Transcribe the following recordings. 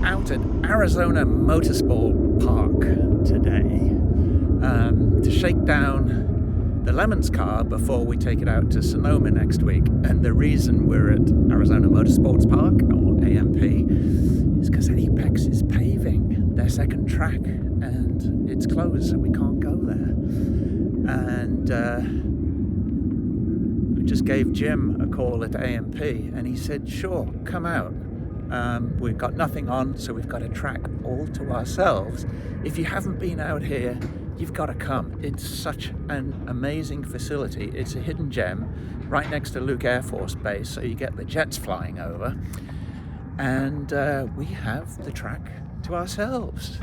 out at Arizona Motorsport Park today to shake down the Lemons car before we take it out to Sonoma next week. And the reason we're at Arizona Motorsports Park, or AMP, is because Apex is paving their second track and it's closed, so we can't go there. And I just gave Jim a call at AMP and he said, sure, come out. We've got nothing on, so we've got a track all to ourselves. If you haven't been out here, you've got to come. It's such an amazing facility. It's a hidden gem right next to Luke Air Force Base, so you get the jets flying over. And we have the track to ourselves.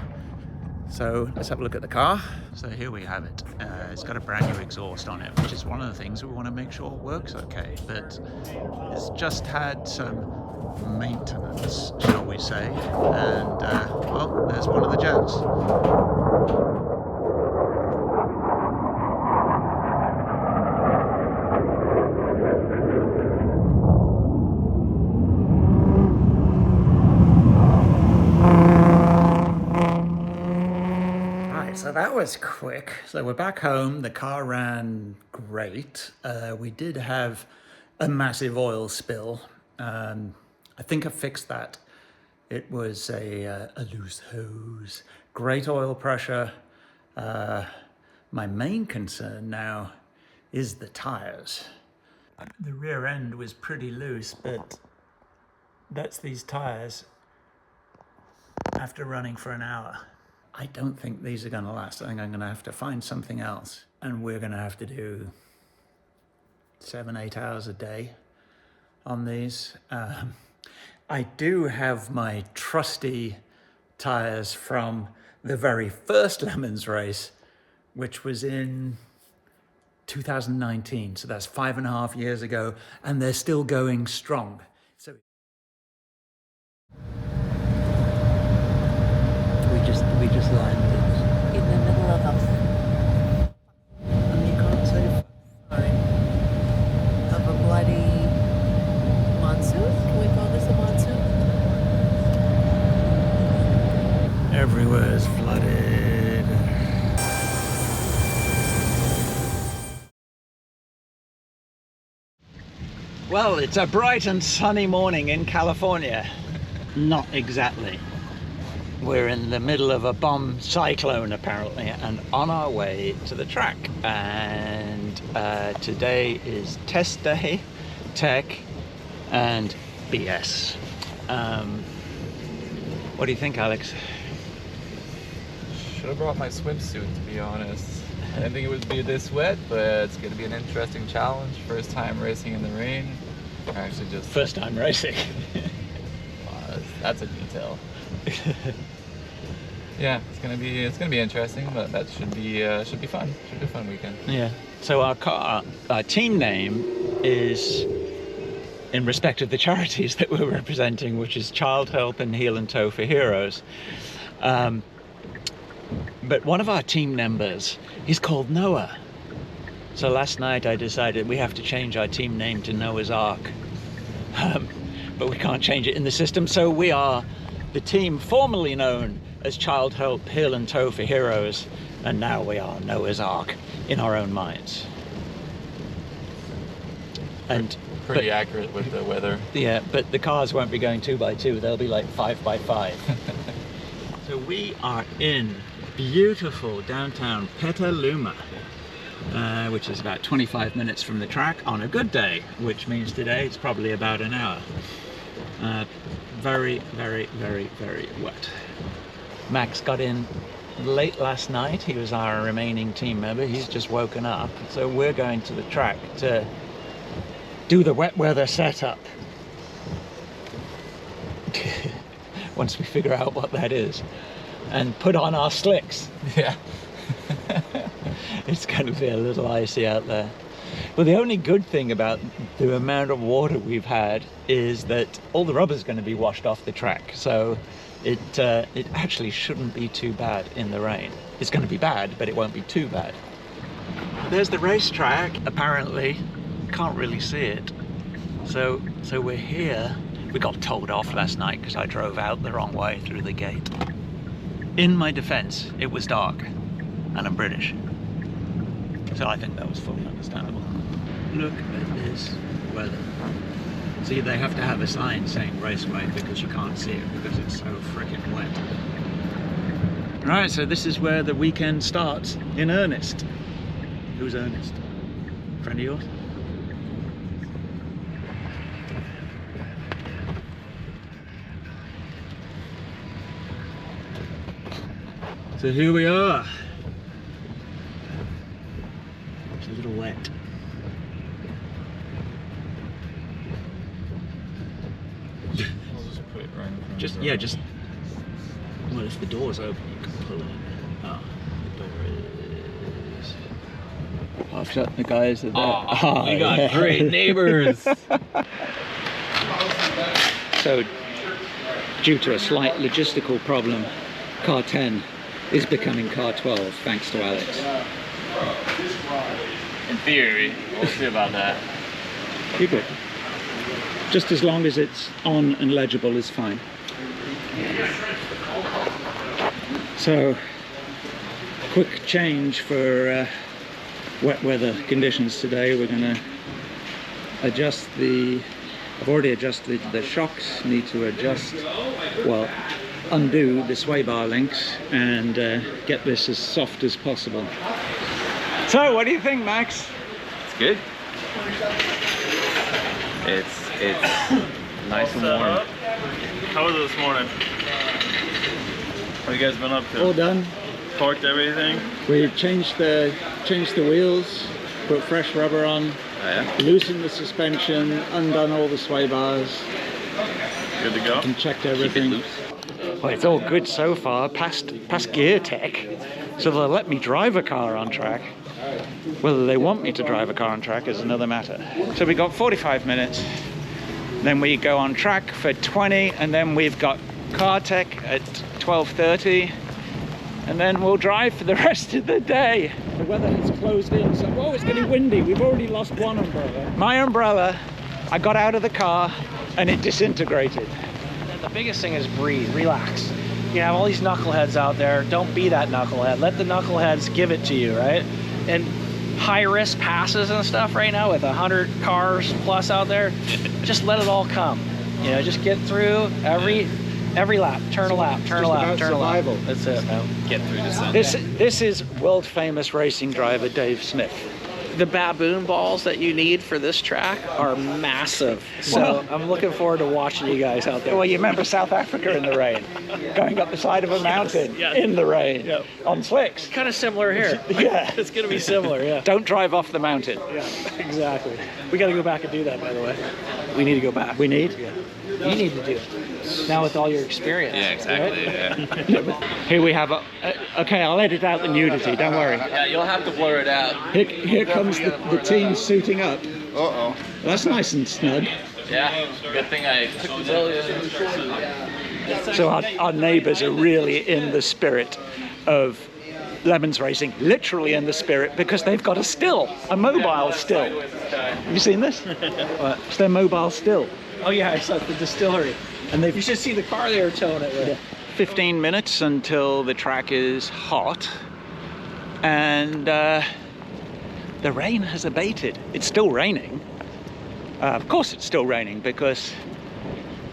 So let's have a look at the car. So here we have it. It's got a brand new exhaust on it, which is one of the things we want to make sure works okay. But it's just had some maintenance, shall we say. And well, there's one of the jets. So that was quick. So we're back home. The car ran great. We did have a massive oil spill. I think I fixed that. It was a loose hose. Great oil pressure. My main concern now is the tires. The rear end was pretty loose, but that's these tires after running for an hour. I don't think these are going to last. I think I'm going to have to find something else. And we're going to have to do 7-8 hours a day on these. I do have my trusty tires from the very first Lemons race, which was in 2019. So that's 5.5 years ago, and they're still going strong. So we just landed in the middle of a and you can't say fine. of a bloody monsoon. Can we call this a monsoon? Everywhere's flooded. Well, it's a bright and sunny morning in California. Not exactly. We're in the middle of a bomb cyclone apparently, and on our way to the track. And today is test day, tech, and BS. What do you think, Alex? Should have brought my swimsuit, to be honest. I didn't think it would be this wet, but it's going to be an interesting challenge. First time racing in the rain. Actually, just first time racing. That's a detail. Yeah, it's gonna be interesting, but that should be fun. Should be a fun weekend. Yeah. So our team name is in respect of the charities that we're representing, which is Child Help and Heel and Toe for Heroes. But one of our team members is called Noah. So last night I decided we have to change our team name to Noah's Ark. But we can't change it in the system, so we are the team formerly known as Child Help, Heel and Toe for Heroes, and now we are Noah's Ark in our own minds. And pretty accurate with the weather. Yeah, but the cars won't be going 2x2, they'll be like 5x5. So we are in beautiful downtown Petaluma, which is about 25 minutes from the track on a good day, which means today it's probably about an hour. Very, very, very, very wet. Max got in late last night. He was our remaining team member. He's just woken up. So we're going to the track to do the wet weather setup. Once we figure out what that is. And put on our slicks. Yeah. It's going to be a little icy out there. Well, the only good thing about the amount of water we've had is that all the rubber's going to be washed off the track. So it actually shouldn't be too bad in the rain. It's going to be bad, but it won't be too bad. There's the racetrack, apparently. Can't really see it. So we're here. We got told off last night because I drove out the wrong way through the gate. In my defense, it was dark and I'm British. So I think that was fully understandable. Look at this weather. See, they have to have a sign saying raceway because you can't see it because it's so freaking wet. Right, so this is where the weekend starts in earnest. Who's Ernest? Friend of yours? So here we are. It's a little wet. I'll just put it right in front Just, of yeah, her. just, well, if the door's open, you can pull it. Oh, the door is... I've shut the guys at that. Oh, we got great neighbors. So, due to a slight logistical problem, car 10 is becoming car 12, thanks to Alex. In theory, we'll see about that. You're good. Just as long as it's on and legible is fine. So, quick change for wet weather conditions today. We're going to adjust the... I've already adjusted the shocks, need to adjust, well, undo the sway bar links and get this as soft as possible. So, what do you think, Max? It's good. It's nice and warm. How was it this morning? What have you guys been up to? All done. Torqued everything? We changed the wheels, put fresh rubber on, Oh, yeah? loosened the suspension, undone all the sway bars, Good to go? and checked Keep it everything. loose. Well, it's all good so far, past gear tech, so they'll let me drive a car on track. Whether they want me to drive a car on track is another matter. So we got 45 minutes, then we go on track for 20, and then we've got car tech at 12:30, and then we'll drive for the rest of the day. The weather has closed in, so it's getting windy. We've already lost one umbrella. My umbrella, I got out of the car and it disintegrated. The biggest thing is breathe, relax. You have all these knuckleheads out there. Don't be that knucklehead. Let the knuckleheads give it to you, right? And high risk passes and stuff right now with 100 cars plus out there, just let it all come. You know, just get through every lap, turn a lap, turn a lap, turn a lap. That's it, man. Get through this. This is world famous racing driver Dave Smith. The baboon balls that you need for this track are massive. So I'm looking forward to watching you guys out there. Well, you remember South Africa in the rain, going up the side of a mountain in the rain on slicks. Kind of similar here. Yeah, It's going to be similar, yeah. Don't drive off the mountain. Yeah, exactly. We got to go back and do that, by the way. We need to go back. We need. Yeah. You need to do it. Now with all your experience. Yeah, exactly. Right? Yeah. Here we have okay, I'll edit out the nudity, don't worry. Yeah, you'll have to blur it out. Here comes the team suiting up. Uh-oh. That's nice and snug. Yeah, good thing I took the So our neighbours are really in the spirit of Lemons racing, literally in the spirit, because they've got a mobile still. Have you seen this? What? It's their mobile still. Oh yeah, I saw the distillery. And You should see the car they were towing it with. 15 minutes until the track is hot, and the rain has abated. It's still raining. Of course it's still raining because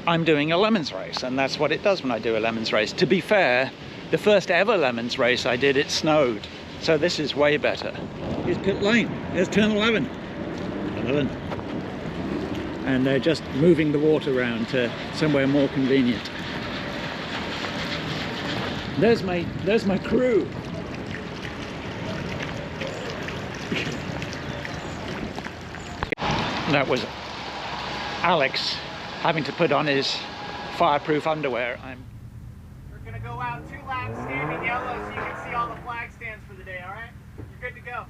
I'm doing a Lemons race, and that's what it does when I do a Lemons race. To be fair, the first ever Lemons race I did, it snowed. So this is way better. Here's pit lane. There's turn 11. And they're just moving the water around to somewhere more convenient. There's my crew. That was Alex having to put on his fireproof underwear. We're gonna go out 2 laps standing yellow so you can see all the flag stands for the day, alright? You're good to go.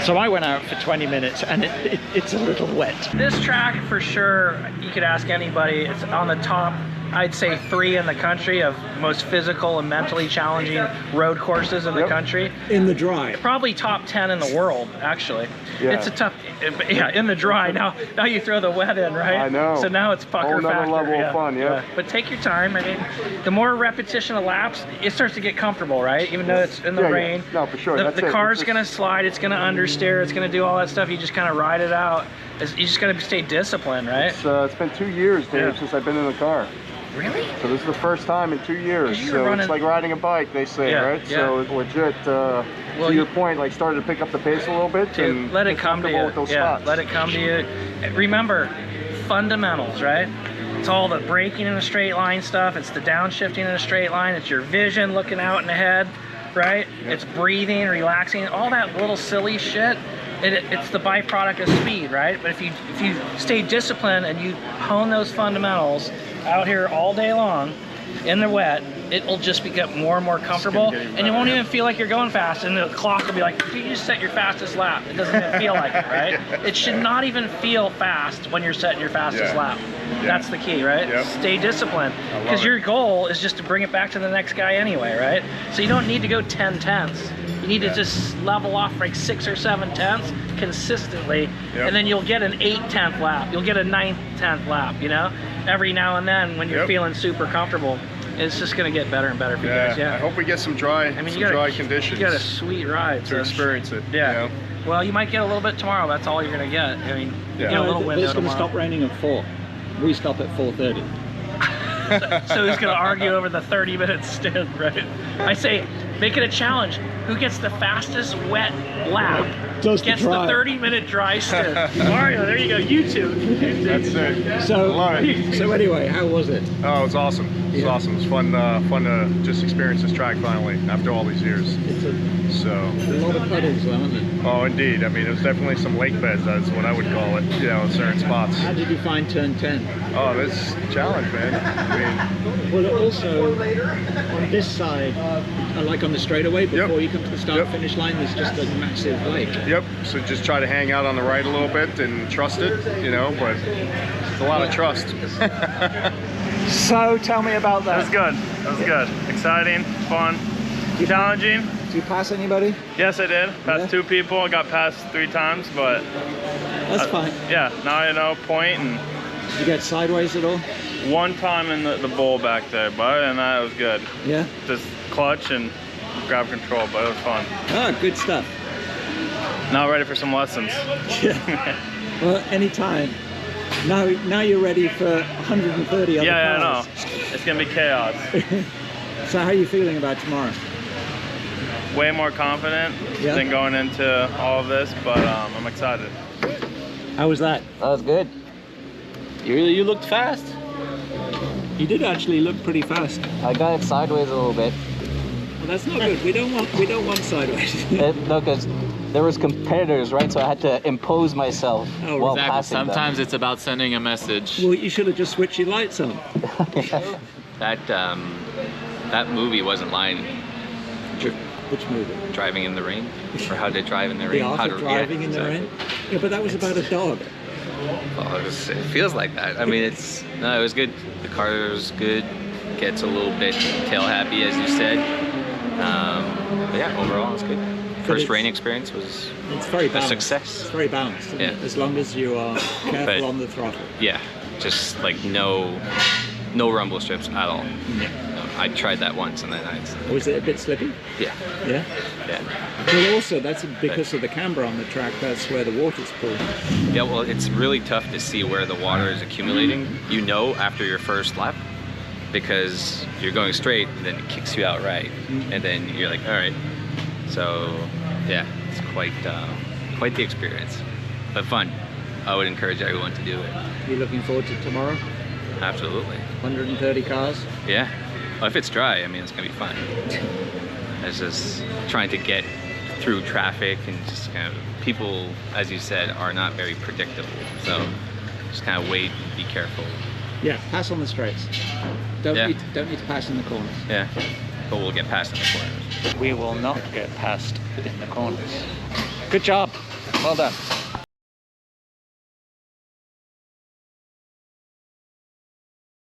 So I went out for 20 minutes and it's a little wet. This track for sure, you could ask anybody, it's on the top, I'd say 3 in the country of most physical and mentally challenging road courses in the country. In the dry. Probably top 10 in the world, actually. Yeah. It's a tough, yeah, in the dry. Now you throw the wet in, right? I know. So now it's pucker Whole factor. level of fun, yeah. But take your time. I mean, the more repetition of laps, it starts to get comfortable, right? Even though it's in the rain. Yeah. No, for sure. The car's gonna slide. It's gonna understeer. It's gonna do all that stuff. You just kind of ride it out. You just gotta stay disciplined, right? It's been 2 years, Dave, since I've been in the car. Really? So this is the first time in 2 years. So it's like riding a bike, they say, right? Yeah. So it's legit. To your point, like started to pick up the pace a little bit. And let it come to you. with those spots. Let it come to you. Remember, fundamentals, right? It's all the braking in a straight line stuff. It's the downshifting in a straight line. It's your vision looking out in ahead, right? Yep. It's breathing, relaxing, all that little silly shit. It's the byproduct of speed, right? But if you stay disciplined and you hone those fundamentals out here all day long in the wet, it will just get more and more comfortable, and you won't even feel like you're going fast, and the clock will be like, you just set your fastest lap. It doesn't even feel like it, right? It should not even feel fast when you're setting your fastest lap. That's the key, right? Yep. Stay disciplined, because your goal is just to bring it back to the next guy anyway, right? So you don't need to go 10 tenths. You need to just level off like 6 or 7 tenths consistently, and then you'll get an 8/10 lap. You'll get a 9/10 lap, you know? Every now and then when you're feeling super comfortable. It's just gonna get better and better for you guys. Yeah. I hope we get some dry, dry conditions. You got a sweet ride to experience it. Yeah. You know? Well, you might get a little bit tomorrow. That's all you're gonna get. I mean, you get a little window It's gonna tomorrow. stop raining at 4. We stop at 4:30. So who's gonna argue over the 30-minute stint, right? I say, make it a challenge. Who gets the fastest wet lap gets the 30-minute dry stint. Mario, there you go. You two. That's it. So anyway, how was it? Oh, it was awesome. It was awesome. It was fun to just experience this track finally after all these years. It's a lot of puddles, though, isn't it? Oh, indeed. I mean, it was definitely some lake beds. That's what I would call it. You know, in certain spots. How did you find turn 10? Oh, this challenge, man. I mean, well, also on this side, like on the straightaway, before you come to the start-finish line, there's just a massive lake. Yep. So just try to hang out on the right a little bit and trust it, you know. But it's a lot of trust. So tell me about that. It was good. It was good. Exciting, fun, challenging. Did you pass anybody? Yes, I did. Passed 2 people. I got passed 3 times, but that's fine. Yeah, now I know point. And did you get sideways at all? 1 time in the bowl back there, but other than that, it was good. Yeah. Just clutch and grab control, but it was fun. Oh, good stuff. Now ready for some lessons. Yeah. Well, anytime. Now you're ready for 130 other cars. Yeah, I know. It's gonna be chaos. So how are you feeling about tomorrow? Way more confident than going into all of this, but I'm excited. How was that? That was good. You looked fast. You did actually look pretty fast. I got it sideways a little bit. Well, that's not good. We don't want sideways. No, because there was competitors, right? So I had to impose myself while passing Sometimes them. it's about sending a message. Well, you should have just switched your lights on. That movie wasn't lying. Which movie? Driving in the Rain, or How to Drive in the Rain. The Art of Driving in the Rain. Yeah, but that was about a dog. Oh, it feels like that. I mean, it was good. The car was good. Gets a little bit tail happy, as you said. But yeah, overall, it's good. First rain experience was a success. It's very balanced, isn't it? As long as you are careful on the throttle. Yeah, just like no rumble strips at all. Yeah. I tried that once and then Was it a bit slippy? Yeah. Yeah? Yeah. Well, also, that's because of the camber on the track, that's where the water's pooling. Yeah, well, it's really tough to see where the water is accumulating. You know after your first lap, because you're going straight and then it kicks you out right. And then you're like, all right. So, yeah, it's quite the experience, but fun. I would encourage everyone to do it. You looking forward to tomorrow? Absolutely. 130 cars? Yeah. Well, if it's dry, I mean, it's gonna be fun. It's just trying to get through traffic and just kind of, people, as you said, are not very predictable. So just kind of wait, be careful. Yeah, pass on the straights. Don't need to pass in the corners. Yeah, but we'll get past in the corners. We will not get past in the corners. Good job. Well done.